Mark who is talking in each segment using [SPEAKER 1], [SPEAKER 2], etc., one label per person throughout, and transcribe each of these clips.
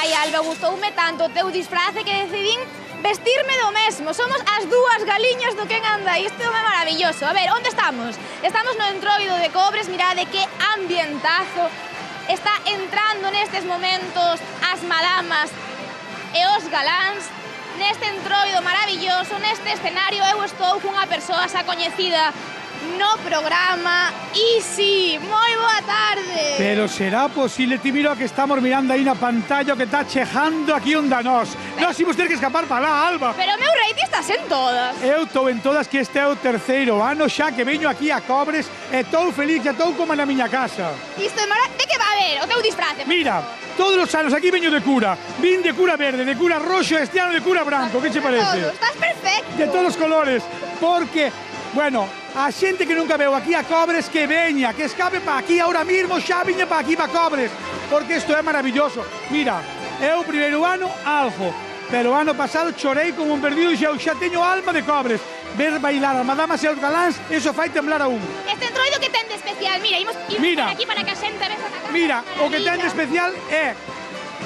[SPEAKER 1] Ai, Alba, gustoume tanto o teu disfrace que decidín vestirme do mesmo. Somos as dúas galiñas do Quen Anda aí. Isto é maravilloso. A ver, onde estamos? Estamos no Entroido de Cobres. Mirade que ambientazo. Está entrando nestes momentos as madamas e os galáns. Neste entroido maravilloso, neste escenario, eu estou cunha persoa xa coñecida no programa. Isi, moi boa tarde.
[SPEAKER 2] Pero será posible, ti mira que estamos mirando aí na pantalla que está chejando aquí onda nós. Nós imos ter que escapar para lá, Alba.
[SPEAKER 1] Pero o meu rating estás en todas.
[SPEAKER 2] Eu estou en todas, que este é o terceiro ano xa que veño aquí a Cobres e estou feliz, e estou como na miña casa.
[SPEAKER 1] Isto é maravilloso. De que va a ver? O teu disfrace.
[SPEAKER 2] Mira, todos os anos aquí veño de cura. Vin de cura verde, de cura roxo, este ano de cura branco. Que che parece?
[SPEAKER 1] Estás perfecto.
[SPEAKER 2] De todos os colores, porque, bueno, a xente que nunca veu aquí a Cobres que veña, que escape para aquí ahora mismo, xa viña para aquí, para Cobres, porque isto é maravilloso. Mira, eu primeiro ano algo, pero o ano pasado chorei como un perdido e xa teño alma de Cobres. Ver bailar a madamas e os galáns, eso fai temblar a un.
[SPEAKER 1] Este entroido que ten de especial, mira, imos por aquí para que a xente veza na cara.
[SPEAKER 2] Mira, o que ten de especial é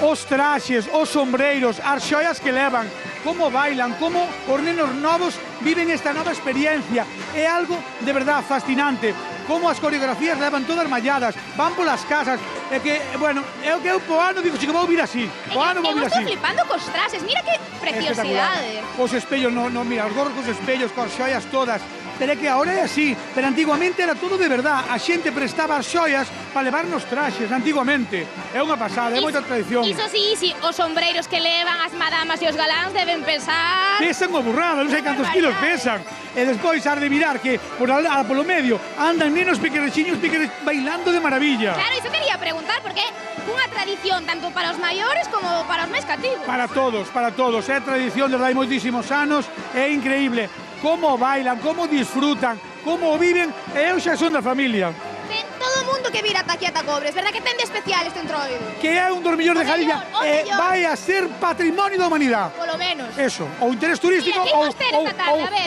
[SPEAKER 2] os traxes, os sombreiros, as xoias que levan, como bailan, como os nenos novos viven esta nova experiencia. É algo de verdad fascinante. Como as coreografías levan todas malladas, van polas casas, e que, bueno, eu po ano digo, que vou vir así. Po ano vou vir así.
[SPEAKER 1] Eu estou flipando cos traxes, mira que preciosidade.
[SPEAKER 2] Os espellos, no, mira, os gorros cos espellos, cos xoias todas. Pero é que ahora é así, pero antiguamente era todo de verdad. A xente prestaba as xoias para levar nos traxes, antiguamente. É unha pasada, é moita tradición.
[SPEAKER 1] Iso sí, os sombreiros que levan as madamas e os galáns deben pesar...
[SPEAKER 2] Pesan unha burrada, non sei cantos kilos pesan. E despois has de mirar que polo medio andan nenos pequerechiños bailando de maravilla.
[SPEAKER 1] Claro, iso quería preguntar, porque é unha tradición tanto para os maiores como para os máis cativos.
[SPEAKER 2] Para todos, é tradición desde hai moitísimos anos, é increíble. Como bailan, como disfrutan, como viven, e eu xa son da familia.
[SPEAKER 1] Todo o mundo que vira ata aquí ata Cobres, verdad que ten de especial este entroido?
[SPEAKER 2] Que é un dos millóns de Galicia e vai a ser patrimonio da humanidade.
[SPEAKER 1] Polo menos.
[SPEAKER 2] Eso, ou interés turístico ou...
[SPEAKER 1] Mira, que imos ter esta tarde, a ver,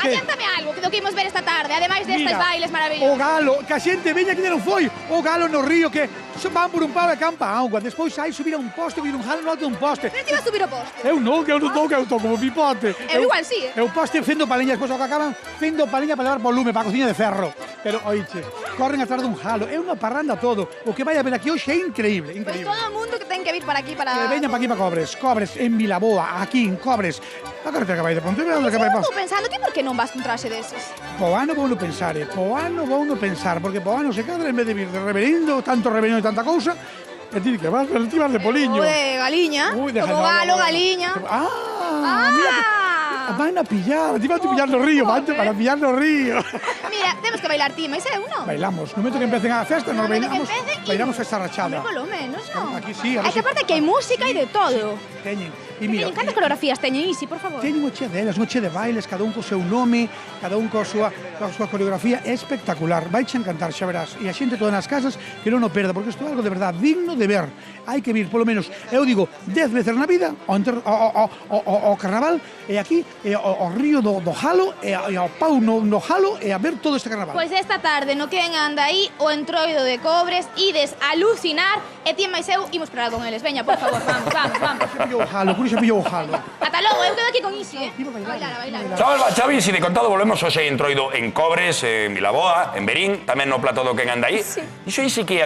[SPEAKER 1] adiántame algo que do que imos ver esta tarde, ademais destes bailes maravillosos.
[SPEAKER 2] O galo, que a xente veña que non foi, o galo no río que van por un pau e campa auga, despois hai subir a un poste, vir un galo no alto dun poste.
[SPEAKER 1] Pero ti vas subir o poste?
[SPEAKER 2] Eu non, que eu non que eu estou como pipote.
[SPEAKER 1] Eu igual sí,
[SPEAKER 2] Eu poste fendo paliña, despois o que acaban fendo paliña para levar volume, para a cociña de ferro. Pero, oiche, corren atrás dun galo, é unha parranda todo. O que vai a ver aquí hoxe é increíble, increíble.
[SPEAKER 1] Pois todo o mundo que ten que vir para aquí para...
[SPEAKER 2] Que veñan para aquí para Cobres, Cobres, en Vilaboa, aquí en Cobres. A carretera que vai de Pontevedra, que vai para...
[SPEAKER 1] Estou pensando, ti por que non vas cun traxe deses?
[SPEAKER 2] Po ano vou no pensar, porque po ano se cadra en vez de vir de reverendo, tanto reverendo e tanta cousa, e ti que vas de poliño.
[SPEAKER 1] Ou de galiña, como galo, galiña.
[SPEAKER 2] Mira que... Van a pillar, ti vas a pillar no río, van para pillar no río.
[SPEAKER 1] Mira, temos que bailar ti, mas eu non.
[SPEAKER 2] Bailamos, no momento que empecen a festa, nos bailamos esta rachada.
[SPEAKER 1] Polo menos, non?
[SPEAKER 2] Aquí sí.
[SPEAKER 1] É que aparte que hai música e de todo.
[SPEAKER 2] Teñen. E mira,
[SPEAKER 1] cantas coreografías teñen, Isi, por favor?
[SPEAKER 2] Teñen un che delas, un che de bailes, cada un co seu nome, cada un coa súa coreografía, é espectacular. Vaiche encantar, xa verás. E a xente todas nas casas que non o perda, porque isto é algo de verdad digno de ver. Hai que vir, polo menos, eu digo, 10 veces na vida, ao carnaval, e aquí, ao río do Jalo, e ao pau no Jalo, e a ver todo este carnaval.
[SPEAKER 1] Pois esta tarde no Quen Anda aí, o Entroido de Cobres, ides alucinar, e ti máis eu imos para con eles. Veña, por favor, vamos.
[SPEAKER 2] Xa pillou o Jalo.
[SPEAKER 1] Ata logo, eu quedo aquí con Isi, a bailar.
[SPEAKER 3] Chaval, Xavi, si de contado volvemos hoxe Entroido en Cobres, en Vilaboa, en Verín, tamén no plato do Quen Anda aí. Iso aí sí que